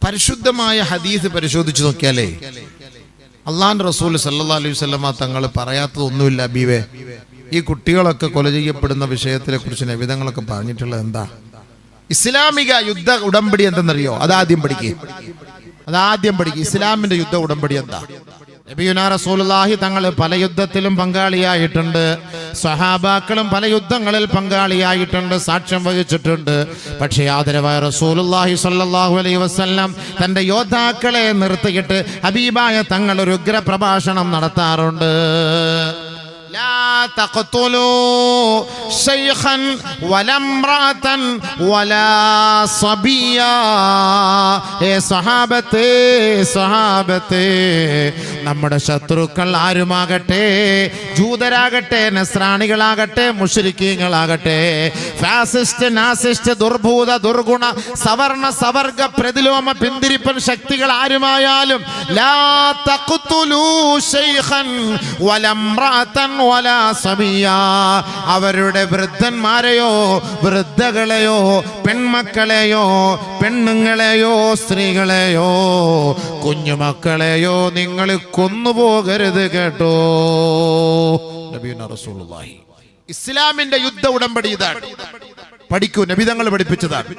പരിശുദ്ധമായ ഹദീസ് പരിശോധിച്ചു നോക്കിയാലേ അള്ളാഹുവിന്റെ റസൂൽ സല്ലല്ലാഹു അലൈഹി വസല്ലമ തങ്ങൾ പറയാത്തതൊന്നുമില്ല. ഹബീബേ, ഈ കുട്ടികളൊക്കെ കൊല ചെയ്യപ്പെടുന്ന വിഷയത്തിനെ കുറിച്ച് നബിതങ്ങളൊക്കെ പറഞ്ഞിട്ടുള്ളത് എന്താ? ഇസ്ലാമിക യുദ്ധ ഉടമ്പടി എന്തെന്നറിയോ? അതാദ്യം പഠിക്കുക. ഇസ്ലാമിന്റെ യുദ്ധ ഉടമ്പടി എന്താ? നബിയുനാ റസൂലുള്ളാഹി തങ്ങൾ പല യുദ്ധത്തിലും പങ്കാളിയായിട്ടുണ്ട്. സ്വഹാബാക്കളും പല യുദ്ധങ്ങളിൽ പങ്കാളിയായിട്ടുണ്ട്, സാക്ഷ്യം വഹിച്ചിട്ടുണ്ട്. പക്ഷേ ആദരവായ റസൂലുള്ളാഹി സ്വല്ലല്ലാഹു അലൈഹി വസല്ലം തന്റെ യോദ്ധാക്കളെ നിർത്തിയിട്ട് ഹബീബായ തങ്ങൾ ഒരു ഉഗ്ര പ്രഭാഷണം നടത്താറുണ്ട്. لا تقتلوا شيخا ولا امرأة ولا صبيا. സ്വഹാബത്തെ നമ്മുടെ ശത്രുക്കൾ ആരുമാകട്ടെ, ജൂതരാകട്ടെ, നസ്രാണികളാകട്ടെ, മുശ്രിക്കീങ്ങളാകട്ടെ, ഫാസിസ്റ്റ്, നാസിസ്റ്റ്, ദുർഭൂത, ദുർഗുണ, സവർണ, സവർഗ, പ്രതിലോമ, പിന്തിരിപ്പൻ ശക്തികൾ ആരുമായാലും ലാ തഖ്തുലൂ ശൈഖൻ വലംറഅതൻ വലാ സബിയാ. അവരുടെ വൃദ്ധന്മാരെയോ വൃദ്ധകളെയോ പെൺമക്കളെയോ പെണ്ണുങ്ങളെയോ സ്ത്രീകളെയോ കുഞ്ഞുമക്കളെയോ നിങ്ങൾ കൊന്നുപോകരുത് കേട്ടോ. നബിയുനാ റസൂലുള്ളാഹി. ഇസ്ലാമിന്റെ യുദ്ധ ഉടമ്പടി ഇതാണ്. പഠിക്കൂ, നബിതങ്ങൾ പഠിപ്പിച്ചതാണ്.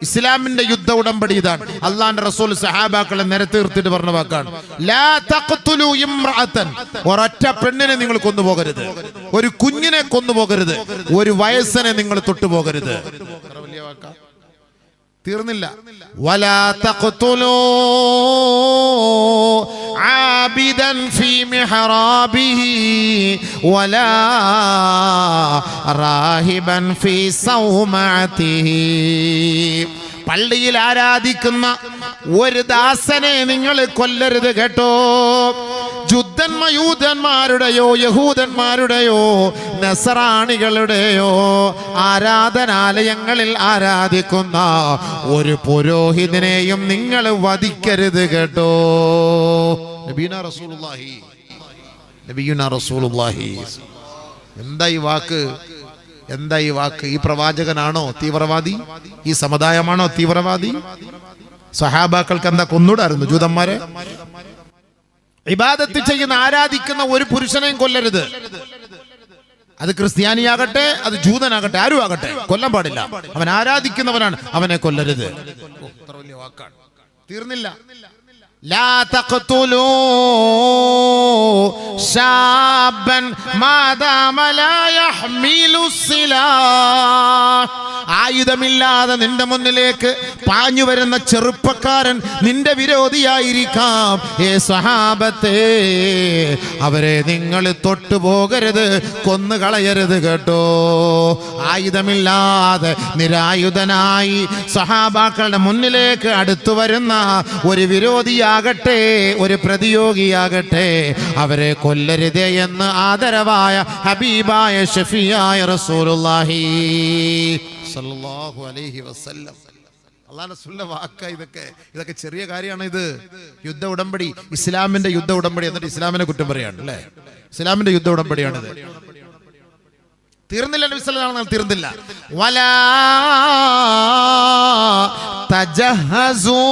ഇസ്ലാമിന്റെ യുദ്ധ ഉടമ്പടി ഇതാണ്. അള്ളാന്റെ റസൂൽ സഹാബാക്കളെ നിരത്തീർത്തിട്ട് പറഞ്ഞ വാക്കാണ്, ലാ തഖ്തുലു ഇംറഅതൻ. ഒരൊറ്റ പെണ്ണിനെ നിങ്ങൾ കൊന്നുപോകരുത്, ഒരു കുഞ്ഞിനെ കൊന്നുപോകരുത്, ഒരു വയസ്സിനെ നിങ്ങൾ തൊട്ടുപോകരുത്. വലിയ വാക്കാ, തീർന്നില്ല. വലാ തഖ്തുലു ആബിദൻ ഫീ മിഹ്റാബിഹി വലാ റാഹിബൻ ഫീ സൗമഅതിഹി. പള്ളിയിൽ ആരാധിക്കുന്ന ഒരു ദാസനെ നിങ്ങൾ കൊല്ലരുത് കേട്ടോ. യൂദന്മാരുടെയോ യഹൂദന്മാരുടെയോ നസറാണികളുടെയോ ആരാധനാലയങ്ങളിൽ ആരാധിക്കുന്ന ഒരു പുരോഹിതനെയും നിങ്ങൾ വധിക്കരുത് കേട്ടോ. നബിയുനാ റസൂലുള്ളാഹി. എന്താ ഈ വാക്ക്? ഈ പ്രവാചകനാണോ തീവ്രവാദി? ഈ സമുദായമാണോ തീവ്രവാദി? സഹാബാക്കൾക്ക് എന്താ കൊന്നൂടായിരുന്നു ജൂതന്മാരെ? ഇബാദത്ത് ചെയ്യുന്ന ആരാധിക്കുന്ന ഒരു പുരുഷനെയും കൊല്ലരുത്. അത് ക്രിസ്ത്യാനിയാകട്ടെ, അത് ജൂതനാകട്ടെ, ആരും ആകട്ടെ, കൊല്ലാൻ പാടില്ല. അവൻ ആരാധിക്കുന്നവനാണ്, അവനെ കൊല്ലരുത്. എത്ര വലിയ വാക്കാണ്. തീർന്നില്ല. ലാ തഖ്തുലൂ ശാബൻ മാദാമ ലാ യഹ്മിലു സിലാഹ്. ആയുധമില്ലാതെ നിന്റെ മുന്നിലേക്ക് പാഞ്ഞു വരുന്ന ചെറുപ്പക്കാരൻ നിന്റെ വിരോധിയായിരിക്കാം. സ്വഹാബത്തെ, അവരെ നിങ്ങൾ തൊട്ടുപോകരുത്, കൊന്നുകളയരുത് കേട്ടോ. ആയുധമില്ലാതെ നിരായുധനായി സ്വഹാബാക്കളുടെ മുന്നിലേക്ക് അടുത്തു വരുന്ന ഒരു വിരോധിയാകട്ടെ, ഒരു പ്രതിയോഗിയാകട്ടെ, അവരെ കൊല്ലരുതേ എന്ന് ആദരവായ ഹബീബായ ഷഫീയായ റസൂലുള്ളാഹി സല്ലല്ലാഹു അലൈഹി വസല്ലം. അല്ലാഹുവിന്റെ റസൂലിന്റെ വാക്കാ ഇതൊക്കെ ചെറിയ കാര്യമാണ്. ഇത് യുദ്ധ ഉടമ്പടി, ഇസ്ലാമിന്റെ യുദ്ധ ഉടമ്പടി. എന്നിട്ട് ഇസ്ലാമിനെ കുറ്റം പറയാണ് അല്ലേ? ഇസ്ലാമിന്റെ യുദ്ധ ഉടമ്പടിയാണിത്. തീർന്നില്ല നബി സല്ലല്ലാഹു അലൈഹി വസല്ലം, തീർന്നില്ല. വലാ തജഹസൂ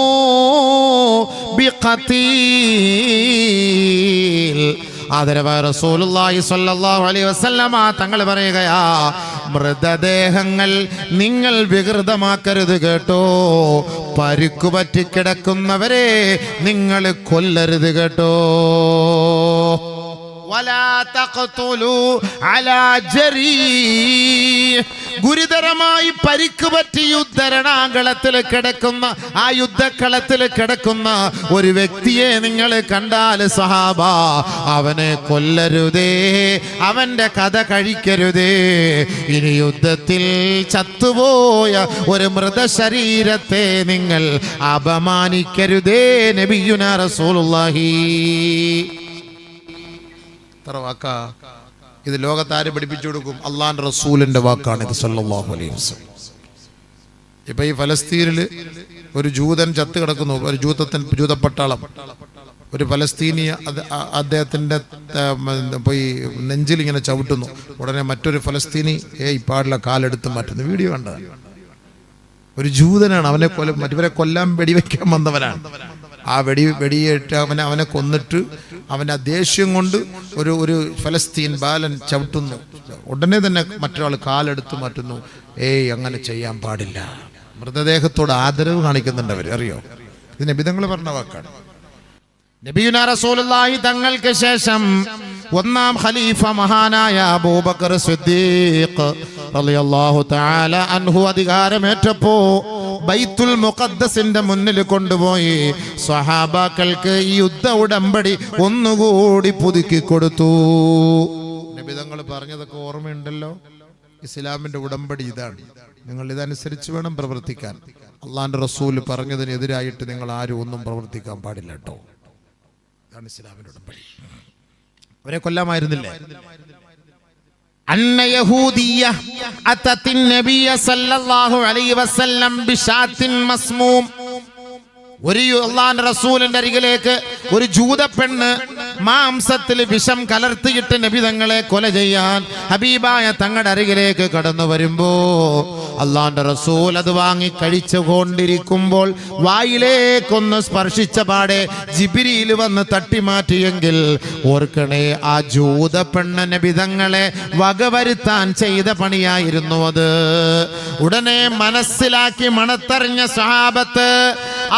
ബിഖതീൽ. ആദരവായ റസൂലുള്ളാഹി സ്വല്ലല്ലാഹു അലൈഹി വസല്ലമ തങ്ങൾ പറയുകയാ, മൃതദേഹങ്ങൾ നിങ്ങൾ വികൃതമാക്കരുത് കേട്ടോ. പരിക്കുപറ്റി കിടക്കുന്നവരെ നിങ്ങൾ കൊല്ലരുത് കേട്ടോ. വലാ തഖ്തുലു അലാ ജരീഹ്. ഗുരുതരമായി പരിക്ക് പറ്റി യുദ്ധരണാങ്കളത്തിൽ കിടക്കുന്ന, ആ യുദ്ധക്കളത്തിൽ കിടക്കുന്ന ഒരു വ്യക്തിയെ നിങ്ങൾ കണ്ടാൽ സഹാബ, അവനെ കൊല്ലരുതേ, അവന്റെ കഥ കഴിക്കരുതേ. ഇനി യുദ്ധത്തിൽ ചത്തുപോയ ഒരു മൃതശരീരത്തെ നിങ്ങൾ അപമാനിക്കരുതേ. നബിയുനാ റസൂലുള്ളാഹി. വാക്കാ ഇത് ലോകത്താര് പഠിപ്പിച്ചു കൊടുക്കും? അള്ളാന്റെ റസൂലിന്റെ വാക്കാണ് ഇത് സല്ലല്ലാഹു അലൈഹി വസല്ലം. ഇപ്പൊ ഈ ഫലസ്തീനില് ഒരു ജൂതൻ ചത്ത് കിടക്കുന്നു, ഒരു ജൂതപ്പട്ടാളം, ഒരു ഫലസ്തീനി അദ്ദേഹത്തിന്റെ പോയി നെഞ്ചിൽ ഇങ്ങനെ ചവിട്ടുന്നു. ഉടനെ മറ്റൊരു ഫലസ്തീനി പാടില്ല, കാലെടുത്ത് മാറ്റുന്നു. വീഡിയോ കണ്ടതാണ്. ഒരു ജൂതനാണ്, മറ്റവരെ കൊല്ലാൻ വെടിവെക്കാൻ വന്നവനാണ്. ആ വെടിയേറ്റ് അവനെ കൊന്നിട്ട് അവൻ്റെ ദേഷ്യം കൊണ്ട് ഒരു ഫലസ്തീൻ ബാലൻ ചവിട്ടുന്നു. ഉടനെ തന്നെ മറ്റൊരാൾ കാലെടുത്ത് മാറ്റുന്നു. അങ്ങനെ ചെയ്യാൻ പാടില്ല. മൃതദേഹത്തോട് ആദരവ് കാണിക്കുന്നുണ്ട് അവർ, അറിയോ? ഇത് നബി തങ്ങൾ പറഞ്ഞ വാക്കാണ്. നബിയുനാ റസൂലുള്ളാഹി തങ്ങൾക്ക് ശേഷം ഒന്നാം ഖലീഫ മഹാനായ അബൂബക്കർ സിദ്ദീഖ് റളിയല്ലാഹു തആല അൻഹു അധികാരമേറ്റപ്പോ ബൈത്തുൽ മുഖദ്ദസിന്റെ മുന്നിൽ കൊണ്ടുപോയി സ്വഹാബാക്കൾക്ക് ഈ യുദ്ധ ഉടമ്പടി ഒന്നുകൂടി പുതുക്കി കൊടുത്തു. നബി തങ്ങൾ പറഞ്ഞതൊക്കെ ഓർമ്മയുണ്ടല്ലോ. ഇസ്ലാമിന്റെ ഉടമ്പടി ഇതാണ്, നിങ്ങൾ ഇതനുസരിച്ച് വേണം പ്രവർത്തിക്കാൻ. അള്ളാന്റെ റസൂൽ പറഞ്ഞതിനെതിരായിട്ട് നിങ്ങൾ ആരും ഒന്നും പ്രവർത്തിക്കാൻ പാടില്ല കേട്ടോ. ഇതാണ് ഇസ്ലാമിന്റെ ഉടമ്പടി. അവരെ കൊല്ലാമായിരുന്നില്ലേ? അന്ന യഹൂദിയ അതത്തിൻ നബിയ സല്ലല്ലാഹു അലൈഹി വസല്ലം ബിശാത്തിൻ മസ്മൂം. ഒരു അല്ലാഹുവിന്റെ റസൂലിന്റെ അരികിലേക്ക് ഒരു ജൂത പെണ്ണ് മാംസത്തിൽ വിഷം കലർത്തിയിട്ട് നബി തങ്ങളെ കൊല ചെയ്യാൻ ഹബീബായ തങ്ങളുടെ അരികിലേക്ക് കടന്നു വരുമ്പോ അല്ലാഹുവിന്റെ റസൂൽ അത് വാങ്ങി കഴിച്ചുകൊണ്ടിരിക്കുമ്പോൾ വായിലേക്കൊന്ന് സ്പർശിച്ച പാടെ ജിബ്രീൽ വന്ന് തട്ടിമാറ്റിയെങ്കിൽ ഓർക്കണേ, ആ ജൂത പെണ്ണ് നബി തങ്ങളെ വകവരുത്താൻ ചെയ്ത പണിയായിരുന്നു അത്. ഉടനെ മനസ്സിലാക്കി മണത്തറിഞ്ഞ സ്വഹാബത്ത്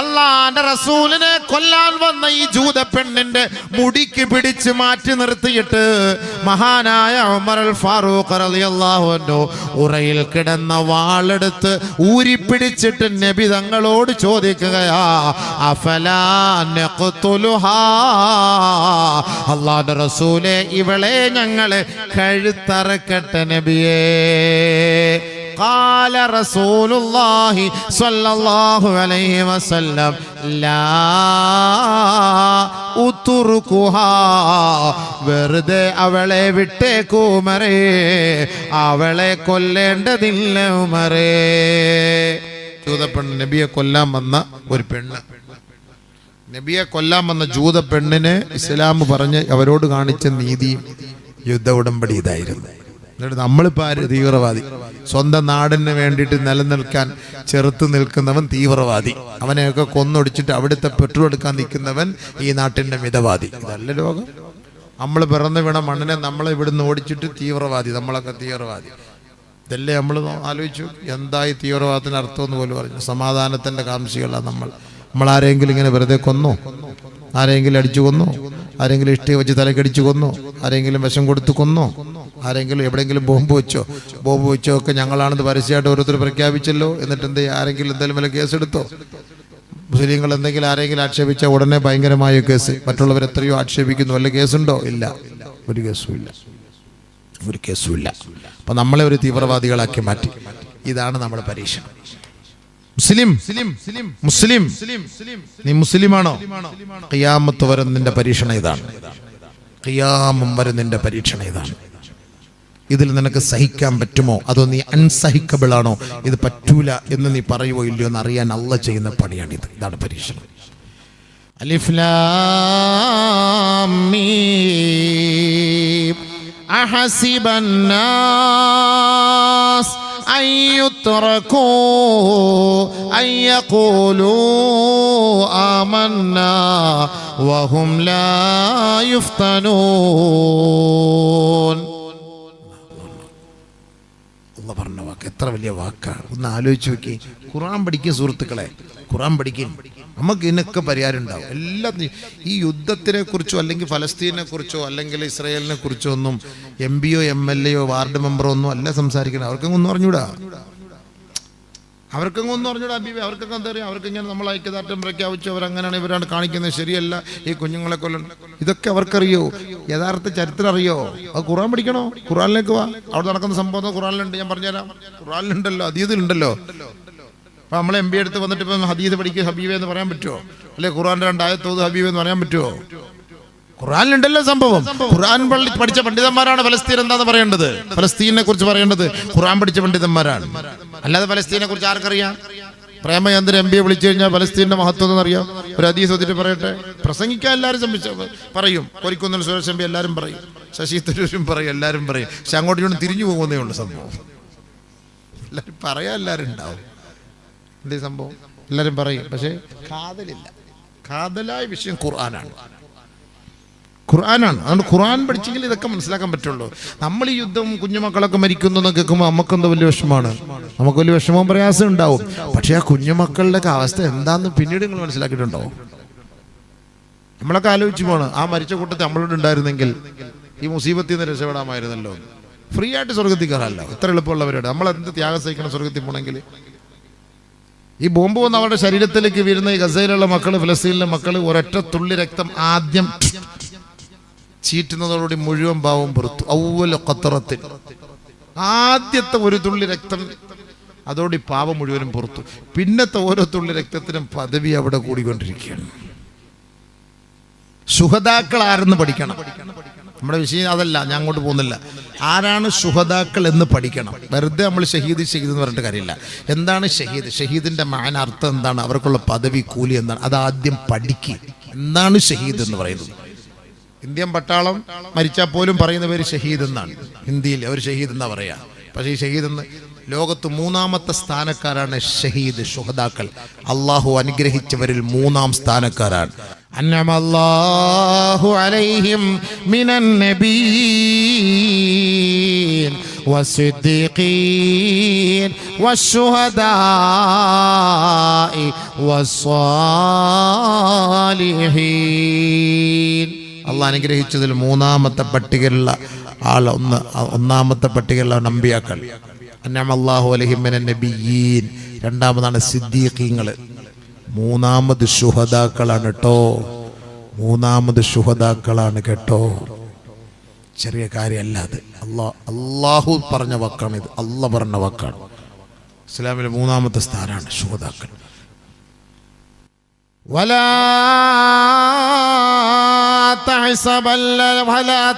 അല്ലാഹുവിന്റെ റസൂലിനെ കൊല്ലാൻ വന്ന ഈ ജൂത പെണ്ണിന്റെ മുടിക്ക് പിടിച്ച് മാറ്റി നിർത്തിയിട്ട് മഹാനായ ഉമർ അൽ ഫാറൂഖ് റളിയല്ലാഹു അൻഹു ഉറയിൽ കിടന്ന വാളെടുത്ത് ഊരിപ്പിടിച്ചിട്ട് നബി തങ്ങളോട് ചോദിക്കുകയാ, അഫലാ നഖ്തുലുഹാ, അല്ലാഹുവിന്റെ റസൂലേ ഇവളെ ഞങ്ങളെ കഴുത്തറക്കട്ടെ നബിയേ. قال رسول الله صلى الله عليه وسلم لا ഉതുർകുഹാ, വെറുതെ അവളെ വിട്ടേക്കൂ ഉമറേ, അവളെ കൊല്ലേണ്ടതില്ല ഉമറേ. ജൂതപ്പെണ്ണ് നബിയെ കൊല്ലാൻ വന്ന ഒരു പെണ്ണ്, നബിയെ കൊല്ലാൻ വന്ന ജൂത പെണ്ണിന് ഇസ്ലാം പറഞ്ഞ് അവരോട് കാണിച്ച നീതിയും യുദ്ധ ഉടമ്പടി ഇതായിരുന്നു. എന്നിട്ട് നമ്മളിപ്പോൾ ആര്? തീവ്രവാദി. സ്വന്തം നാടിന് വേണ്ടിയിട്ട് നിലനിൽക്കാൻ ചെറുത്ത് നിൽക്കുന്നവൻ തീവ്രവാദി. അവനെയൊക്കെ കൊന്നൊടിച്ചിട്ട് അവിടുത്തെ പെട്രോൾ എടുക്കാൻ നിൽക്കുന്നവൻ ഈ നാട്ടിൻ്റെ മിതവാദി. ഇതല്ല ലോകം. നമ്മൾ പിറന്നു വീണ മണ്ണിനെ നമ്മളെ ഇവിടുന്ന് ഓടിച്ചിട്ട് തീവ്രവാദി, നമ്മളൊക്കെ തീവ്രവാദി. ഇതല്ലേ നമ്മൾ ആലോചിച്ചു എന്തായി തീവ്രവാദത്തിന് അർത്ഥമെന്ന് പോലും പറഞ്ഞു. സമാധാനത്തിൻ്റെ കാംക്ഷികളാണ് നമ്മൾ ആരെങ്കിലും ഇങ്ങനെ വെറുതെ കൊന്നോ? ആരെങ്കിലും അടിച്ചു കൊന്നോ? ആരെങ്കിലും ഇഷ്ടിക വെച്ച് തലക്കടിച്ചു കൊന്നോ? ആരെങ്കിലും വിഷം കൊടുത്ത് കൊന്നോ? ആരെങ്കിലും എവിടെയെങ്കിലും ബോംബ് വെച്ചോ ഒക്കെ ഞങ്ങളാണെന്ന് പരസ്യമായിട്ട് ഓരോരുത്തർ പ്രഖ്യാപിച്ചല്ലോ. എന്നിട്ട് ആരെങ്കിലും എന്തെങ്കിലും വല്ല കേസെടുത്തോ? മുസ്ലിങ്ങൾ എന്തെങ്കിലും ആരെങ്കിലും ആക്ഷേപിച്ചാൽ ഉടനെ ഭയങ്കരമായ കേസ്. മറ്റുള്ളവർ എത്രയോ ആക്ഷേപിക്കുന്നു, വല്ല കേസുണ്ടോ? ഇല്ല, ഒരു കേസുമില്ല. അപ്പൊ നമ്മളെ ഒരു തീവ്രവാദികളാക്കി മാറ്റി. ഇതാണ് നമ്മുടെ പരീക്ഷ. മുസ്ലിം നീ മുസ്ലിമാണോ? ഖിയാമത്ത് വരെ നിന്റെ പരീക്ഷണ ഇതാണ്. ഖിയാമം വരെ നിന്റെ പരീക്ഷണ ഇതാണ്. ഇതിൽ നിനക്ക് സഹിക്കാൻ പറ്റുമോ, അതോ നീ അൺസഹിക്കബിൾ ആണോ? ഇത് പറ്റൂല എന്ന് നീ പറയുവോ ഇല്ലയോ എന്ന് അറിയാൻ അള്ളാഹ് ചെയ്യുന്ന പണിയാണിത്. ഇതാണ് പരീക്ഷണം. അലിഫ് ലാം മീം അഹസിബൻ നാസ് أن يتركوا أن يقولوا آمنا وهم لا يفتنون. അള്ളാഹ് പറഞ്ഞ വാക്ക് എത്ര വലിയ വാക്കാണ്. ഒന്ന് ആലോചിച്ച് നോക്കി. ഖുർആൻ പഠിക്കുക സുഹൃത്തുക്കളെ, ഖുർആൻ പഠിക്കും. നമുക്ക് ഇതിനൊക്കെ പരിഹാരം ഉണ്ടാവും. എല്ലാത്തിനും ഈ യുദ്ധത്തിനെ കുറിച്ചോ അല്ലെങ്കിൽ ഫലസ്തീനെ കുറിച്ചോ അല്ലെങ്കിൽ ഇസ്രായേലിനെ കുറിച്ചോ ഒന്നും MPയോ MLA യോ വാർഡ് മെമ്പറോ ഒന്നും അല്ല സംസാരിക്കണം. അവർക്കൊന്നും ഒന്നും അറിഞ്ഞൂടാ. അവർക്കൊക്കെ എന്താ പറയുക? അവർക്ക് ഇങ്ങനെ നമ്മൾ ഐക്യദാർഢ്യം പ്രഖ്യാപിച്ചു, അവരങ്ങനെയാണ് ഇവരാണ് കാണിക്കുന്നത്, ശരിയല്ല, ഈ കുഞ്ഞുങ്ങളെ കൊല്ലണം, ഇതൊക്കെ അവർക്കറിയോ? യഥാർത്ഥ ചരിത്രം അറിയോ? അത് ഖുർആൻ പഠിക്കണോ? ഖുർആനിലേക്ക് വാ. അവിടെ നടക്കുന്ന സംഭവം ഖുർആനിലുണ്ട്, ഞാൻ പറഞ്ഞുതരാം. ഖുർആനിലുണ്ടല്ലോ, ഹദീസിലുണ്ടല്ലോ. അപ്പൊ നമ്മളെ MB എടുത്ത് വന്നിട്ട് ഇപ്പം ഹദീസ് പഠിക്കുക ഹബീബെ എന്ന് പറയാൻ പറ്റുമോ? അല്ലെ ഖുർആന്റെ 2 ആയത്തോത് ഹബീബെ എന്ന് പറയാൻ പറ്റുമോ? ഖുർആനിലുണ്ടല്ലോ സംഭവം. ഖുർആൻ പഠിച്ച പണ്ഡിതന്മാരാണ് ഫലസ്തീൻ എന്താന്ന് പറയേണ്ടത്, ഫലസ്തീനെ കുറിച്ച് പറയേണ്ടത് ഖുർആൻ പഠിച്ച പണ്ഡിതന്മാരാണ്. അല്ലാതെ ഫലസ്തീനെ കുറിച്ച് ആർക്കറിയാം? പ്രേമചന്ദ്രൻ MBയെ വിളിച്ചു കഴിഞ്ഞാൽ ഫലസ്തീന്റെ മഹത്വം എന്നറിയാം. ഒരു ഹദീസ് വന്നിട്ട് പറയട്ടെ, പ്രസംഗിക്കാൻ എല്ലാവരും പറയും. കോരിക്കുന്നിൽ സുരേഷ് MB എല്ലാവരും പറയും, ശശി തരൂരും പറയും, എല്ലാവരും പറയും. പക്ഷെ അങ്ങോട്ടും തിരിഞ്ഞു പോകുന്നേ ഉള്ളൂ സംഭവം. എല്ലാവരും പറയാൻ എല്ലാവരും ഉണ്ടാവും. എന്തേ സംഭവം എല്ലാവരും പറയും, പക്ഷേ കാതലില്ല. കാതലായ വിഷയം ഖുർആനാണ്. അതുകൊണ്ട് ഖുർആൻ പഠിച്ചെങ്കിൽ ഇതൊക്കെ മനസ്സിലാക്കാൻ പറ്റുള്ളൂ. നമ്മൾ ഈ യുദ്ധം കുഞ്ഞുമക്കളൊക്കെ മരിക്കുന്നു എന്ന് കേൾക്കുമ്പോൾ നമുക്കെന്തോ വലിയ വിഷമമാണ്, നമുക്ക് വലിയ വിഷമവും പ്രയാസം ഉണ്ടാവും. പക്ഷേ ആ കുഞ്ഞുമക്കളുടെ അവസ്ഥ എന്താണെന്ന് പിന്നീട് നിങ്ങൾ മനസ്സിലാക്കിയിട്ടുണ്ടോ? നമ്മളൊക്കെ ആലോചിച്ച് പോണ്, ആ മരിച്ച കൂട്ടത്തിൽ നമ്മളോട് ഉണ്ടായിരുന്നെങ്കിൽ ഈ മുസീബത്തിൽ നിന്ന് രക്ഷപ്പെടാമായിരുന്നല്ലോ. ഫ്രീ ആയിട്ട് സ്വർഗത്തിൽ കയറാമല്ലോ, ഇത്ര എളുപ്പമുള്ളവരോട് നമ്മൾ എന്ത് ത്യാഗം സഹിക്കണം സ്വർഗത്തിൽ പോകണമെങ്കിൽ. ഈ ബോംബ് വന്ന് അവരുടെ ശരീരത്തിലേക്ക് വീഴുന്ന ഈ ഗസയിലുള്ള മക്കൾ, ഫലസ്തീനിലെ മക്കൾ ഒരൊറ്റ തുള്ളി രക്തം ആദ്യം ചീറ്റുന്നതോടുകൂടി മുഴുവൻ പാവം പുറത്തു. ഔവ്വല ഖത്തറത്തിൽ ആദ്യത്തെ ഒരു തുള്ളി രക്തം, അതോടെ പാവം മുഴുവനും പുറത്തു. പിന്നത്തെ ഓരോ തുള്ളി രക്തത്തിനും പദവി അവിടെ കൂടിക്കൊണ്ടിരിക്കുകയാണ്. ശുഹദാക്കൾ ആരെന്ന് പഠിക്കണം. നമ്മുടെ വിഷയം അതല്ല, ഞാൻ അങ്ങോട്ട് പോകുന്നില്ല. ആരാണ് ശുഹദാക്കൾ എന്ന് പഠിക്കണം. വെറുതെ നമ്മൾ ഷഹീദ് എന്ന് പറഞ്ഞിട്ട് കാര്യമില്ല. എന്താണ് ഷഹീദ്? ഷഹീദിന്റെ മാന അർത്ഥം എന്താണ്? അവർക്കുള്ള പദവി, കൂലി എന്താണ്? അതാദ്യം പഠിക്കുക. എന്താണ് ഷഹീദ് എന്ന് പറയുന്നത്? ഇന്ത്യൻ പട്ടാളം മരിച്ചാൽ പോലും പറയുന്ന പേര് ഷഹീദ് എന്നാണ്. ഹിന്ദിയിൽ അവർ ഷഹീദ് എന്നാ പറയാ. പക്ഷേ ഈ ഷഹീദ് എന്ന് ലോകത്ത് 3ാമത്തെ സ്ഥാനക്കാരാണ് ഷഹീദ്, ശുഹദാക്കൾ. അള്ളാഹു അനുഗ്രഹിച്ചവരിൽ 3ാം സ്ഥാനക്കാരാണ്. അന്നമല്ലാഹു അലൈഹിം മിനൻ നബിയ്യീൻ വസ്സിദ്ദീഖീൻ വശുഹദാഇ വസ്സാലിഹീൻ. അള്ളാഹ് അനുഗ്രഹിച്ചതിൽ 3ാമത്തെ പട്ടികയിലുള്ള ആൾ, ഒന്നാമത്തെ പട്ടികയിലുള്ള നബിയാക്കൾ. അന്നമല്ലാഹു അലൈഹിം മിനൻ നബിയ്യീൻ. 2ാമതാണ് സിദ്ദീഖീങ്ങൾ. 3ാമത് ശുഹദാക്കളാണ് കേട്ടോ. 3ാമത് ശുഹദാക്കളാണ് കേട്ടോ. ചെറിയ കാര്യമല്ല അത്. അള്ളാഹു പറഞ്ഞ വാക്കാണ് ഇത്. അള്ളാഹ് പറഞ്ഞ വാക്കാണ്. ഇസ്ലാമിലെ 3ാമത്തെ സ്ഥാനമാണ് ശുഹദാക്കൾ. ولا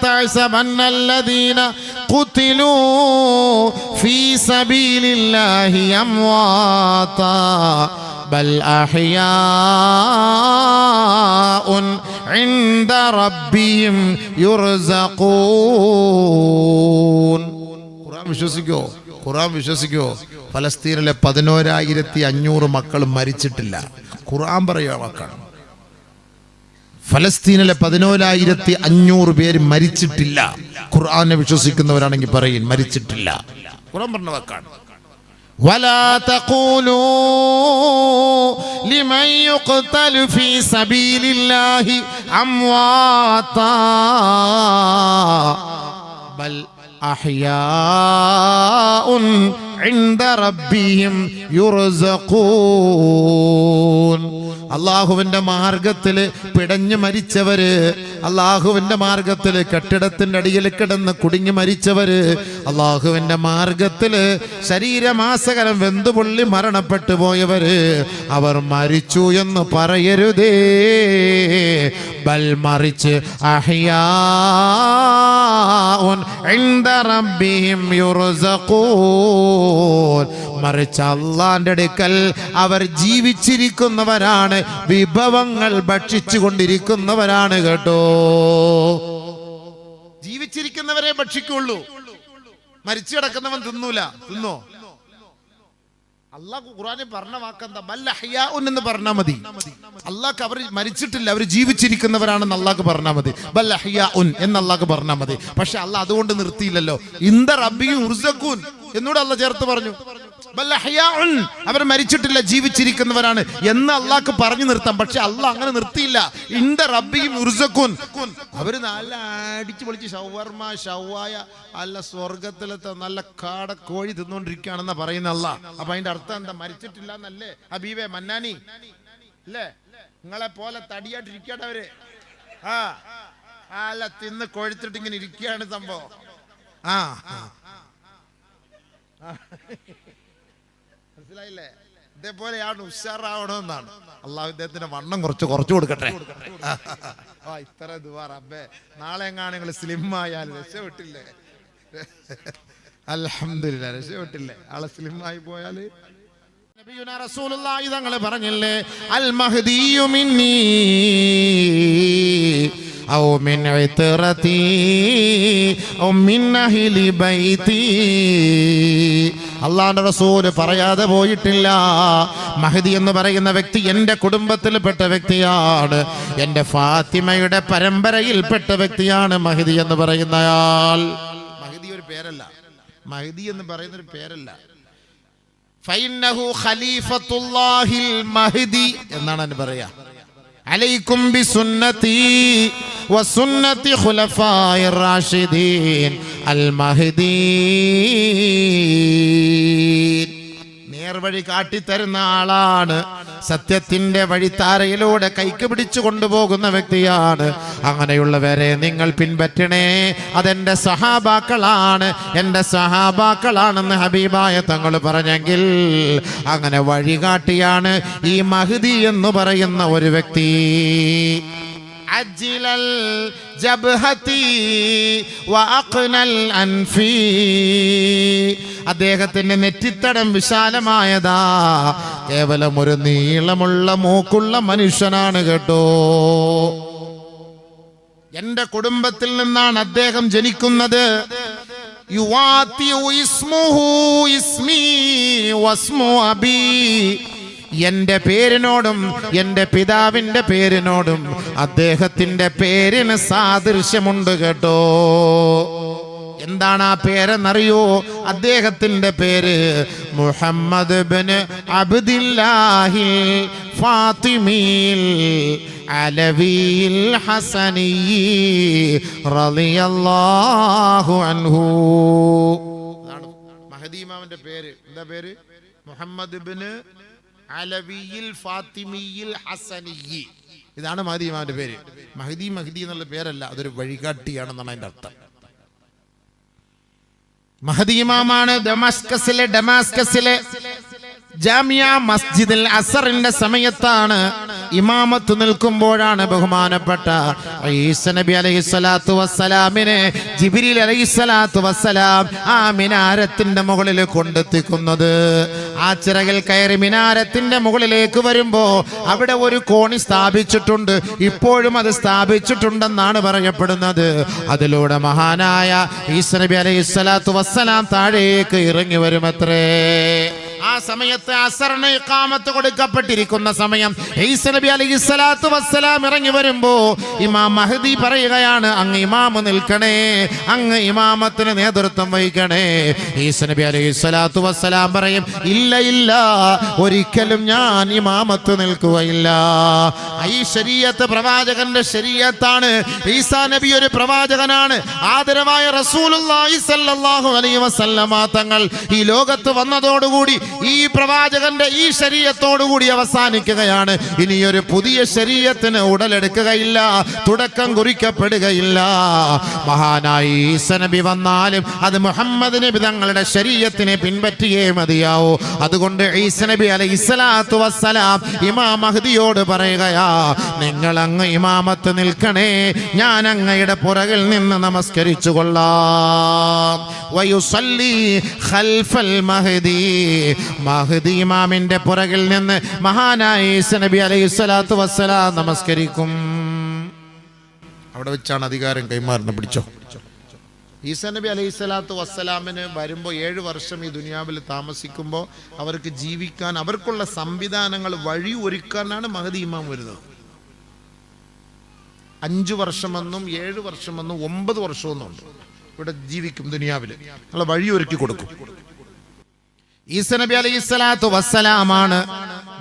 تحسبن الذين قتلوا في سبيل الله أمواتا بل أحياء عند ربهم يرزقون. ഖുർആൻ വിശ്വസിക്കോ? ഫലസ്തീനിലെ 11,500 മക്കൾ മരിച്ചിട്ടില്ല. ഖുർആൻ പറയുക വാക്കാണ്. ഫലസ്തീനിലെ 11,500 പേര് മരിച്ചിട്ടില്ല. ഖുർആനെ വിശ്വസിക്കുന്നവരാണെങ്കിൽ പറയും മരിച്ചിട്ടില്ല. ഖുർആൻ പറഞ്ഞ വാക്കാണ്. ولا تقولوا لمن يقتل في سبيل الله أمواتا بل أحياء عند ربهم يرزقون. അള്ളാഹുവിന്റെ മാർഗത്തിൽ പിടഞ്ഞു മരിച്ചവര്, അള്ളാഹുവിന്റെ മാർഗത്തിൽ കെട്ടിടത്തിന്റെ അടിയിൽ കിടന്ന് കുടുങ്ങി മരിച്ചവര്, അള്ളാഹുവിന്റെ മാർഗത്തില് ശരീരമാസകലം വെന്തുപൊള്ളി മരണപ്പെട്ടു പോയവര്, അവർ മരിച്ചു എന്ന് പറയരുതേ. ബൽ മറിച്ച് അഹ്യാഉൻ ഇൻദ റബ്ബിഹിം യുർസഖൂൻ. മറിച്ച് അള്ളാന്റെ അടുക്കൽ അവർ ജീവിച്ചിരിക്കുന്നവരാണ്, വിഭവങ്ങൾ ഭക്ഷിച്ചു കൊണ്ടിരിക്കുന്നവരാണ് കേട്ടോ. ജീവിച്ചിരിക്കുന്നവരെ ഭക്ഷിക്കുള്ളൂ, മരിച്ചു കിടക്കുന്നവൻ തിന്നൂല. തിന്നോ? അള്ളാഹ് ഖുർആനിൽ പറഞ്ഞ വാക്കെന്താ? ബൽ അഹ്യാഉൻ എന്ന് പറഞ്ഞാൽ മതി. അള്ളാഹ് അവർ മരിച്ചിട്ടില്ല, അവർ ജീവിച്ചിരിക്കുന്നവരാണെന്ന് അള്ളാഹ് പറഞ്ഞാൽ മതി. ബൽ അഹ്യാഉൻ എന്ന് അള്ളാഹ് പറഞ്ഞാൽ മതി. പക്ഷെ അള്ളാഹ് അതുകൊണ്ട് നിർത്തിയില്ലല്ലോ. ഇൻദ റബ്ബിഹിം യുർസഖൂൻ എന്നൂടെ അള്ളാഹ് ചേർത്ത് പറഞ്ഞു. ബൽ അഹ്യാഉൻ, അവർ മരിച്ചിട്ടില്ല, ജീവിച്ചിരിക്കുന്നവരാണ് എന്ന് അള്ളാഹ് പറഞ്ഞു നിർത്താം. പക്ഷെ അള്ളാഹ് അങ്ങനെ നിർത്തിയില്ല. ഇൻദ റബ്ബിഹിം യുർസഖൂൻ. അവര് നല്ല അടിച്ചു പൊളിച്ച് ഷവർമ, ഷവായ, അല്ല സ്വർഗത്തിലത്തെ നല്ല കാട കോഴി തിന്നുകൊണ്ടിരിക്കുകയാണെന്നാ പറയുന്ന അള്ളാഹ്. അപ്പൊ അതിന്റെ അർത്ഥം എന്താ? മരിച്ചിട്ടില്ല എന്നല്ലേ ഹബീബെ മന്നാനി? അല്ലേ? നിങ്ങളെ പോലെ തടിയായിട്ടിരിക്കട്ടെ അവര്. അല്ല തിന്ന് കൊഴുത്തിട്ട് ഇങ്ങനെ ഇരിക്കുകയാണ് സംഭവം. മനസ്സിലായില്ലേ? ഇതേപോലെയാണ് ഉഷാറാവണമെന്നാണ്. അള്ളാഹു ഇദ്ദേഹത്തിന്റെ വണ്ണം കുറച്ച് കൊടുക്കട്ടെ. ഇത്ര ദുആ റബ്ബേ. നാളെ എങ്ങാണ് നിങ്ങൾ സ്ലിം ആയാൽ രക്ഷപ്പെട്ടില്ലേ? അൽഹംദുലില്ലാ, രക്ഷപ്പെട്ടില്ലേ? ആളെ സ്ലിം ആയി പോയാല് നബിയുനാ റസൂലുള്ളാഹി തങ്ങൾ പറഞ്ഞില്ലേ, അൽ മഹ്ദിയു മിന്നീ ഔ മിൻ ഇത്രതി ഔ മിൻ അഹ്ലി ബൈതി അള്ളാഹുവിന്റെ റസൂല് പറയാതെ പോയിട്ടില്ല. മഹ്ദി എന്ന് പറയുന്ന വ്യക്തി എൻ്റെ കുടുംബത്തിൽപ്പെട്ട വ്യക്തിയാണ്, എൻ്റെ ഫാത്തിമയുടെ പരമ്പരയിൽപ്പെട്ട വ്യക്തിയാണ് മഹ്ദി എന്ന് പറയുന്നയാൾ. മഹ്ദി ഒരു പേരല്ല, മഹ്ദി എന്ന് പറയുന്ന ഒരു പേരല്ല. ഫൈന്നഹു ഖലീഫത്തുല്ലാഹിൽ മഹ്ദി എന്നാണ് അതിന് പറയാ. അലൈക്കും ബിസുന്നതി വസുന്നതി ഖുലഫായിർ റാഷിദീൻ അൽ മഹ്ദീൻ. നേർവഴി കാട്ടിത്തരുന്ന ആളാണ്, സത്യത്തിന്റെ വഴിത്താരയിലൂടെ കൈക്ക് പിടിച്ചു കൊണ്ടുപോകുന്ന വ്യക്തിയാണ്. അങ്ങനെയുള്ളവരെ നിങ്ങൾ പിൻപറ്റണേ, അതെന്റെ സഹാബാക്കളാണ്, എൻ്റെ സഹാബാക്കളാണെന്ന് ഹബീബായ തങ്ങൾ പറഞ്ഞെങ്കിൽ അങ്ങനെ വഴികാട്ടിയാണ് ഈ മഹ്ദി എന്ന് പറയുന്ന ഒരു വ്യക്തി. അജ്ലൽ ജബ്ഹതി വഅഖ്നൽ അൻഫി, അദ്ദേഹത്തിന്റെ നെറ്റിത്തടം വിശാലമായതാ, കേവലം ഒരു നീളമുള്ള മൂക്കുള്ള മനുഷ്യനാണ് കേട്ടോ. എന്റെ കുടുംബത്തിൽ നിന്നാണ് അദ്ദേഹം ജനിക്കുന്നത്. യുവാതിഉ ഇസ്മുഹു ഇസ്മി വസ്മു അബി, എന്റെ പേരിനോടും എൻ്റെ പിതാവിൻ്റെ പേരിനോടും അദ്ദേഹത്തിന്റെ പേരിന് സാദൃശ്യമുണ്ട് കേട്ടോ. എന്താണ് ആ പേരെന്നറിയോ? അദ്ദേഹത്തിന്റെ പേര് മുഹമ്മദ് ഇബ്നു അബ്ദില്ലാഹിൽ ഫാത്തിമിൽ അലവിയിൽ ഹസനി റളിയല്ലാഹു അൻഹു. അതാണ് മഹ്ദി ഇമാമിന്റെ പേര്. എന്താ പേര്? മുഹമ്മദ് ഇബ്നു അലവിയിൽ ഫാത്തിമിയിൽ ഹസനി. ഇതാണ് മഹ്ദി ഇമാമിന്റെ പേര്. മഹ്ദി മഹ്ദി എന്നുള്ള പേരല്ല, അതൊരു വഴികാട്ടിയാണെന്നാണ് അതിന്റെ അർത്ഥം. മഹ്ദി ഇമാമാണ് ഡമാസ്കസിലെ ജാമിയ മസ്ജിദുൽ അസറിന്റെ സമയത്താണ് ഇമാമത്ത് നിൽക്കുമ്പോഴാണ് ബഹുമാനപ്പെട്ട ഈസ നബി അലൈഹിസ്സലാത്തു വസ്സലാമിനെ ജിബ്രീൽ അലൈഹിസ്സലാത്തു വസ്സലാം ആ മിനാരത്തിന്റെ മുകളിൽ കൊണ്ടെത്തിക്കുന്നത്. ആ ചിറകിൽ കയറി മിനാരത്തിന്റെ മുകളിലേക്ക് വരുമ്പോ അവിടെ ഒരു കോണി സ്ഥാപിച്ചിട്ടുണ്ട്, ഇപ്പോഴും അത് സ്ഥാപിച്ചിട്ടുണ്ടെന്നാണ് പറയപ്പെടുന്നത്. അതിലൂടെ മഹാനായ ഈസ നബി അലൈഹിസ്സലാത്തു വസ്സലാം താഴേക്ക് ഇറങ്ങി വരുമത്രേ. ആ സമയത്ത് അസറിന് ഇഖാമത്ത് കൊടുക്കപ്പെട്ടിരിക്കുന്ന സമയം ഈസ നബി അലൈഹിസ്സലാത്തു വസ്സലാം ഇറങ്ങി വരുമ്പോ ഇമാം മഹ്ദി പറയുകയാണ്, അങ്ങ് ഇമാമ് നിൽക്കണേ, അങ്ങ് ഇമാമത്തിന് നേതൃത്വം വഹിക്കണേ. ഈസ നബി അലൈഹിസ്സലാത്തു വസ്സലാം പറയും, ഇല്ല ഇല്ല, ഒരിക്കലും ഞാൻ ഇമാമത്ത് നിൽക്കുകയില്ല. ഈ ശരീഅത്ത് പ്രവാചകന്റെ ശരീഅത്താണ്. ഈസാ നബി ഒരു പ്രവാചകനാണ്. ആദരവായ റസൂലുള്ളാഹി സ്വല്ലല്ലാഹു അലൈഹി വസല്ലമ തങ്ങൾ ഈ ലോകത്ത് വന്നതോടുകൂടി ഈ പ്രവാചകന്റെ ഈ ശരീഅത്തോടുകൂടി അവസാനിക്കുകയാണ്. ഇനിയൊരു പുതിയ ശരീഅത്തിന് ഉടലെടുക്കുകയില്ല, തുടക്കം കുറിക്കപ്പെടുകയില്ല. മഹാനായ ഈസ നബി വന്നാലും അത് മുഹമ്മദ് നബി തങ്ങളുടെ ശരീഅത്തിനെ പിൻപറ്റിയേ മതിയാവൂ. അതുകൊണ്ട് ഈസ നബി അലൈഹിസ്സലാത്തു വസ്സലാം ഇമാം മഹ്ദിയോട് പറയുകയാ, നിങ്ങൾ അങ്ങ് ഇമാമത്ത് നിൽക്കണേ, ഞാൻ അങ്ങയുടെ പുറകിൽ നിന്ന് നമസ്കരിച്ചു കൊള്ളാം. വയുസല്ലി ഖൽഫൽ മഹ്ദി, മഹ്ദി ഇമാമിന്റെ പുറകിൽ നിന്ന് മഹാനായ ഈസ നബി അലൈഹിസ്സലാത്തു വസ്സലാം നമസ്കരിക്കും. അവിടെ വെച്ചാണ് അധികാരം കൈമാറുന്നത്. പിടിച്ചോ. ഈസ നബി അലൈഹിസ്സലാത്തു വസ്സലാമിന് വരുമ്പോൾ 7 വർഷം ഈ ദുനിയാവിൽ താമസിക്കുമ്പോൾ അവർക്ക് ജീവിക്കാൻ അവർക്കുള്ള സംവിധാനങ്ങൾ വഴി ഒരുക്കാനാണ് മഹ്ദി ഇമാം വരുന്നത്. 5 വർഷമെന്നും 7 വർഷമെന്നും 9 വർഷമെന്നുണ്ട്. ഇവിടെ ജീവിക്കും ദുനിയാവിൽ, നമ്മൾ വഴി ഒരുക്കി കൊടുക്കും. ഈസ നബി അലൈഹിസ്സലാത്തു വസ്സലാമാണ്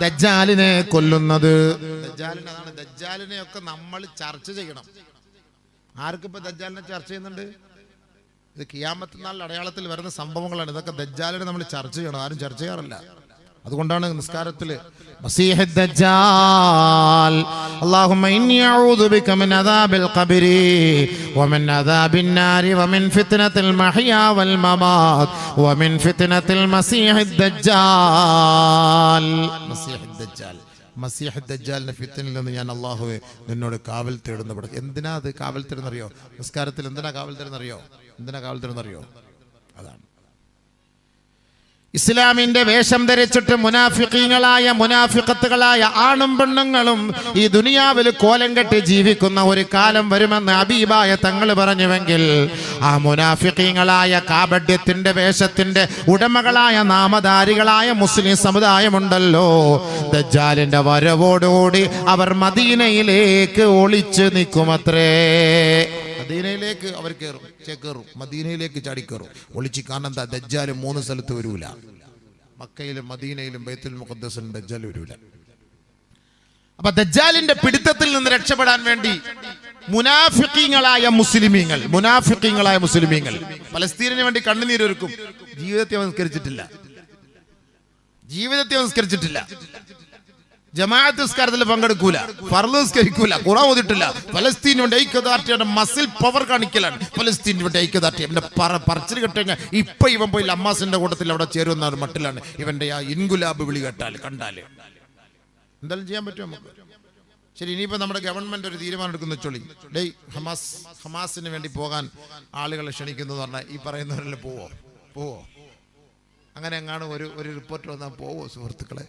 ദജ്ജാലിനെ കൊല്ലുന്നത്. ദജ്ജാലിനെ ഒക്കെ നമ്മൾ ചർച്ച ചെയ്യണം. ആർക്കിപ്പോ ദജ്ജാലിനെ ചർച്ച ചെയ്യുന്നുണ്ട്? ഇത് ഖിയാമത്ത് നാളിൽ അടയാളത്തിൽ വരുന്ന സംഭവങ്ങളാണ്. ഇതൊക്കെ ദജ്ജാലിനെ നമ്മൾ ചർച്ച ചെയ്യണം, ആരും ചർച്ച ചെയ്യാറില്ല. അതുകൊണ്ടാണ് നിസ്കാരത്തില് മസീഹ് ദജ്ജാൽ, അല്ലാഹുമ്മ ഇന്നി അഊദു ബിക മിൻ അദാബിൽ ഖബ്രി വമിൻ അദാബിൻ നാരി വമിൻ ഫിത്നത്തിൽ മഹ്യാ വൽ മമാത് വമിൻ ഫിത്നത്തിൽ മസീഹ് ദജ്ജാൽ. മസീഹ് ദജ്ജാലിന്റെ ഫിത്നയിൽ നിന്ന് ഞാൻ അല്ലാഹുവേ നിന്നോട് കാവൽ തേടുന്നു. എന്തിനാ അത് കാവൽ തേടുന്നറിയോ? നിസ്കാരത്തിൽ എന്തിനാ കാവൽ തേടുന്നറിയോ? അതാണ് ഇസ്ലാമിന്റെ വേഷം ധരിച്ചിട്ട് മുനാഫിഖീങ്ങളായ മുനാഫിഖത്തുകളായ ആണും പെണ്ണുങ്ങളും ഈ ദുനിയാവിൽ കോലം കെട്ടി ജീവിക്കുന്ന ഒരു കാലം വരുമെന്ന് ഹബീബായ തങ്ങൾ പറഞ്ഞുവെങ്കിൽ ആ മുനാഫിഖീങ്ങളായ കാപഢ്യത്തിന്റെ വേഷത്തിന്റെ ഉടമകളായ നാമധാരികളായ മുസ്ലിം സമുദായമുണ്ടല്ലോ, ദജ്ജാലിന്റെ വരവോടുകൂടി അവർ മദീനയിലേക്ക് ഒളിച്ചു നിൽക്കുമത്രേ. മദീനയിലേക്ക് അവർ കയറും, മദീനയിലേക്ക് ചാടിക്കയറും ഒളിച്ച്. കാരണം എന്താ? ദജ്ജാൽ 3 സ്ഥലത്ത് വരൂല. മക്കയിലും മദീനയിലും ബൈത്തുൽ മുഖദ്ദസിലും ദജ്ജാൽ വരൂല. അപ്പൊ ദജ്ജാലിന്റെ പിടുത്തത്തിൽ നിന്ന് രക്ഷപ്പെടാൻ വേണ്ടി മുനാഫിഖീങ്ങളായ മുസ്ലിമീങ്ങൾ പലസ്തീനിന് വേണ്ടി കണ്ണുനീരൊരുക്കും. ജീവിതത്തെ സംസ്കരിച്ചിട്ടില്ല, ജമാഅത്ത് നിസ്കാരത്തിൽ പങ്കെടുക്കൂല, ഫർള് നിസ്കരിക്കൂല, ഖുർആൻ ഓതിട്ടില്ല. ഫലസ്തീന് വേണ്ടി ഐക്യദാർഢ്യയുടെ മസിൽ പവർ കാണിക്കലാണ്. ഫലസ്തീന് വേണ്ടി ഐക്യദാർഢ്യം ഇവന്റെ പറച്ചിൽ കിട്ടുക. ഇപ്പൊ ഇവൻ പോയി അമ്മാസിന്റെ കൂട്ടത്തിൽ അവിടെ ചേരുന്ന ഒരു മട്ടിലാണ് ഇവന്റെ ആ ഇൻഗുലാബ് വിളി കണ്ടാല് എന്തായാലും ചെയ്യാൻ പറ്റും നമുക്ക്. ശരി, ഇനിയിപ്പോ നമ്മുടെ ഗവൺമെന്റ് ഒരു തീരുമാനം എടുക്കുന്ന ചൊല്ലി, ഡേയ് ഹമാസിന് വേണ്ടി പോകാൻ ആളുകളെ ക്ഷണിക്കുന്നു പറഞ്ഞാൽ ഈ പറയുന്നവരെല്ലാം പോവോ? അങ്ങനെ എങ്ങാണ് ഒരു റിപ്പോർട്ട് വന്നാൽ പോവോ സുഹൃത്തുക്കളെ?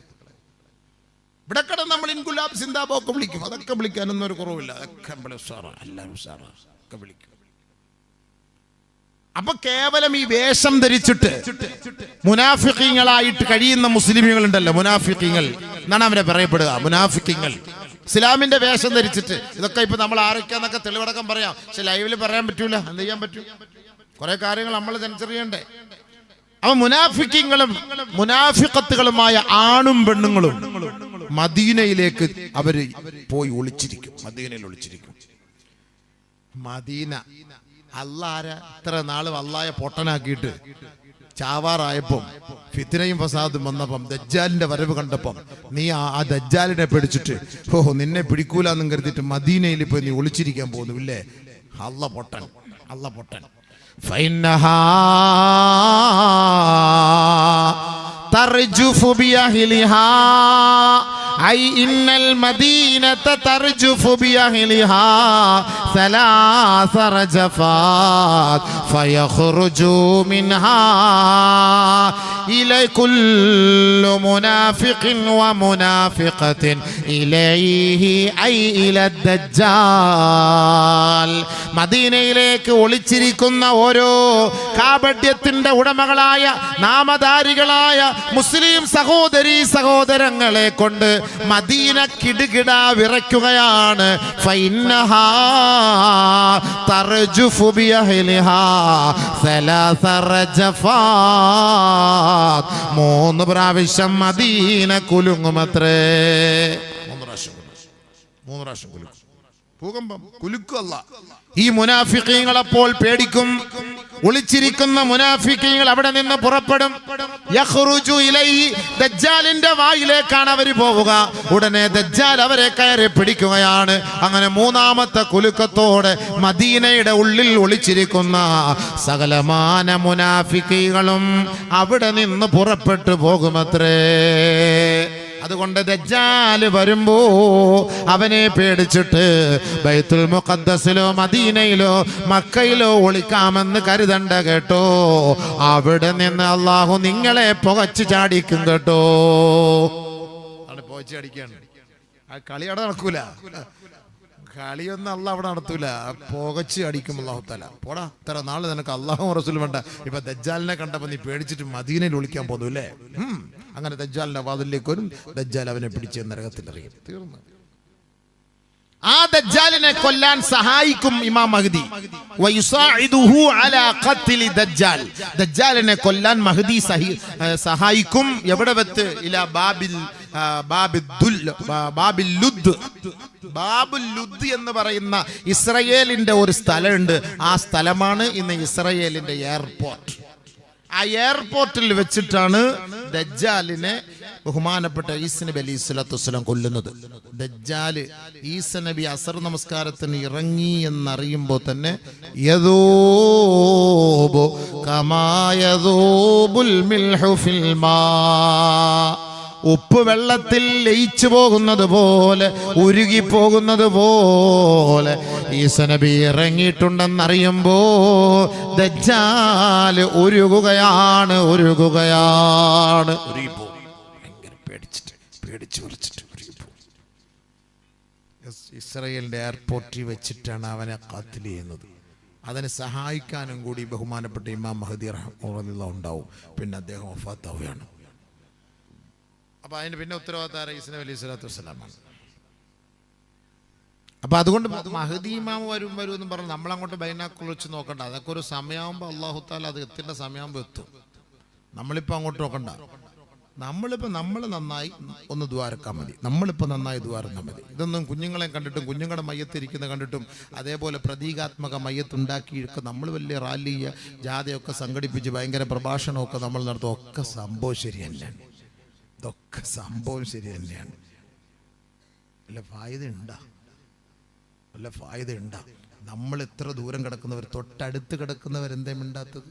ഇവിടെ കിടന്ന് നമ്മൾ ഇൻകുലാബ് സിന്ദാബൊക്കെ വിളിക്കും, അതൊക്കെ വിളിക്കാനൊന്നും ഒരു കുറവില്ല, അതൊക്കെ ഒക്കെ വിളിക്കും. അപ്പൊ കേവലം ഈ വേഷം ധരിച്ചിട്ട് മുനാഫിഖീങ്ങളായിട്ട് കഴിയുന്ന മുസ്ലിമുകളുണ്ടല്ലോ, മുനാഫിഖീങ്ങൾ എന്നാണ് അവരെ പറയപ്പെടുക. മുനാഫിഖീങ്ങൾ ഇസ്ലാമിന്റെ വേഷം ധരിച്ചിട്ട്, ഇതൊക്കെ ഇപ്പൊ നമ്മൾ ആരൊക്കെയാന്നൊക്കെ തെളിവടക്കം പറയാം, പക്ഷെ ലൈവില് പറയാൻ പറ്റൂല. എന്ത് ചെയ്യാൻ പറ്റും? കുറെ കാര്യങ്ങൾ നമ്മൾ തിരിച്ചറിയണ്ടേ. അപ്പൊ മുനാഫിഖീങ്ങളും മുനാഫിഖത്തുകളുമായ ആണും പെണ്ണുങ്ങളും മദീനയിലേക്ക് അവര് പോയി ഒളിച്ചിരിക്കും. മദീന ഇത്ര നാളും അള്ളായെ പൊട്ടനാക്കിയിട്ട് ചാവാറായപ്പം ഫിത്നയും ഫസാദും വന്നപ്പം ദജ്ജാലിന്റെ വരവ് കണ്ടപ്പം നീ ആ ദജ്ജാലിനെ പിടിച്ചിട്ട് നിന്നെ പിടിക്കൂലെന്നും കരുതിയിട്ട് മദീനയിൽ ഇപ്പൊ നീ ഒളിച്ചിരിക്കാൻ പോകുന്നില്ലേ? അള്ള പൊട്ടൻ ഫൈനഹാ ترجف بأهلها أي إن المدينة ترجف بأهلها 3 رجفات فيخرج منها إلى كل منافق ومنافقة إليه أي إلى الدجال. മദീനയിലേക്ക് ഒളിച്ചിരിക്കുന്ന ഓരോ കാപഢ്യത്തിന്റെ ഉടമകളായ നാമധാരികളായ മുസ്ലിം സഹോദരങ്ങളെ കൊണ്ട് മദീന കിടുകിട വിറയ്ക്കുകയാണ്. ഫൈന്നഹാ തർജുഫു ബിഅഹ്ലിഹാ 3 റജഫാത്ത്. 3 പ്രാവശ്യം മദീന കുലുങ്ങുമത്രേ. 3 പ്രാവശ്യം കുലുക്കും. ഭൂകമ്പം കുലുക്കല്ല. ഈ മുനാഫിഖീങ്ങൾ അപ്പോൾ പേടിക്കും. ഒളിച്ചിരിക്കുന്ന മുനാഫിഖീങ്ങൾ അവിടെ നിന്ന് പുറപ്പെടും. യഖ്റുജു ഇലൈഹി, ദജ്ജാലിന്റെ വായിലേക്കാണ് അവർ പോവുക. ഉടനെ ദജ്ജാൽ അവരെ കയറി പിടിക്കുകയാണ്. അങ്ങനെ 3ാമത്തെ കുലുക്കത്തോടെ മദീനയുടെ ഉള്ളിൽ ഒളിച്ചിരിക്കുന്ന സകലമാന മുനാഫിഖീകളും അവിടെ നിന്ന് പുറപ്പെട്ടു പോകുമത്രേ. അതുകൊണ്ട് ദജ്ജാല് വരുമ്പോ അവനെ പേടിച്ചിട്ട് ബൈത്തുൽ മുഖദ്ദസിലോ മദീനയിലോ മക്കയിലോ ഒളിക്കാമെന്ന് കരുതണ്ട കേട്ടോ. അവിടെ നിന്ന് അള്ളാഹു നിങ്ങളെ പുകച്ചു ചാടിക്കും കേട്ടോ. പുകച്ചടിക്കാണ്. ആ കളി അവിടെ നടക്കൂല. കളിയൊന്നും അള്ളാഹ് അവിടെ നടത്തൂല. പുകച്ച് അടിക്കും അള്ളാഹു തആല. പോടാ, ഇത്ര നാള് നിനക്ക് അള്ളാഹും റസൂലും വേണ്ട, ഇപ്പൊ ദജ്ജാലിനെ കണ്ടപ്പോ നീ പേടിച്ചിട്ട് മദീനയിൽ ഒളിക്കാൻ പോന്നു അല്ലേ? അങ്ങനെ ദജ്ജാലിന്റെ വാതിലേക്ക് വരും. ദജ്ജാൽ അവനെ പിടിച്ച് നരകത്തിൽ എറിയും. തീർന്നു. ആ ദജ്ജാലിനെ കൊല്ലാൻ സഹായിക്കും ഇമാം മഹ്ദി. വയുസാഇദുഹു അലാ ഖത്ലി ദജ്ജാൽ. ദജ്ജാലിനെ കൊല്ലാൻ മഹ്ദി സഹായിക്കും. എവിടെ വെച്ച്? ഇലാ ബാബിൽ ലുദ് എന്ന് പറയുന്ന ഇസ്രയേലിന്റെ ഒരു സ്ഥലമുണ്ട്. ആ സ്ഥലമാണ് ഇന്ന് ഇസ്രയേലിന്റെ എയർപോർട്ട്. ആ എയർപോർട്ടിൽ വെച്ചിട്ടാണ് ദജ്ജാലിനെ ബഹുമാനപ്പെട്ട ഈസ നബി അലൈഹി സ്വലാത്തു വസ്സലാം കൊല്ലുന്നത്. ദജ്ജാല് ഈസ നബി അസർ നമസ്കാരത്തിന് ഇറങ്ങി എന്നറിയുമ്പോൾ തന്നെ യദൂബു കമാ യദൂബുൽ മിൽഹു ഫിൽ മാ, ഉപ്പ് വെള്ളത്തിൽ ലയിച്ചു പോകുന്നത് പോലെ, ഉരുകി പോകുന്നത് പോലെ ഈസ നബി ഇറങ്ങിയിട്ടുണ്ടെന്നറിയുമ്പോ ദജ്ജാൽ ഉരുകുകയാണ്. പേടിച്ചു വിറച്ചിട്ട് ഇസ്രായേലിന്റെ എയർപോർട്ടിൽ വെച്ചിട്ടാണ് അവനെ ഖത്ൽ ചെയ്യുന്നത്. അതിനെ സഹായിക്കാനും കൂടി ബഹുമാനപ്പെട്ട ഇമാം മഹദി റഹ്മത്തുള്ളാഹി ഉണ്ടാവും. പിന്നെ അദ്ദേഹം വഫാത്താവുകയാണ്. അപ്പൊ അതിന് പിന്നെ ഉത്തരവാദിത്തം ഈസ നബി അലൈഹി സ്വലാത്തു വസ്സലാമാണ്. അപ്പൊ അതുകൊണ്ട് മഹദി ഇമാം വരും എന്ന് പറഞ്ഞ് നമ്മളങ്ങോട്ട് ബൈനാക്കുൾ വെച്ച് നോക്കണ്ട. അതൊക്കെ ഒരു സമയമാകുമ്പോൾ അള്ളാഹു താല അത് എത്തേണ്ട സമയമാകുമ്പോൾ എത്തും. നമ്മളിപ്പോൾ അങ്ങോട്ട് നോക്കണ്ട. നമ്മൾ നന്നായി ഒന്ന് ദ്വാരക്കാൻ മതി. നമ്മളിപ്പോൾ നന്നായി ദ്വാരക്കാൻ മതി. ഇതൊന്നും കുഞ്ഞുങ്ങളെ കണ്ടിട്ടും കുഞ്ഞുങ്ങളുടെ മയ്യത്തിരിക്കുന്ന കണ്ടിട്ടും അതേപോലെ പ്രതീകാത്മക മയ്യത്തുണ്ടാക്കിയിട്ട് നമ്മൾ വലിയ റാലി ജാഥയൊക്കെ സംഘടിപ്പിച്ച് ഭയങ്കര പ്രഭാഷണമൊക്കെ നമ്മൾ നടത്തും. ഒക്കെ സംഭവം ശരി തന്നെയാണ്. ഇതൊക്കെ സംഭവം ശരി തന്നെയാണ്. വല്ല ഫായിദ ഉണ്ടാ? നമ്മൾ എത്ര ദൂരം കിടക്കുന്നവർ, തൊട്ടടുത്ത് കിടക്കുന്നവർ എന്തേ മിണ്ടാത്തത്?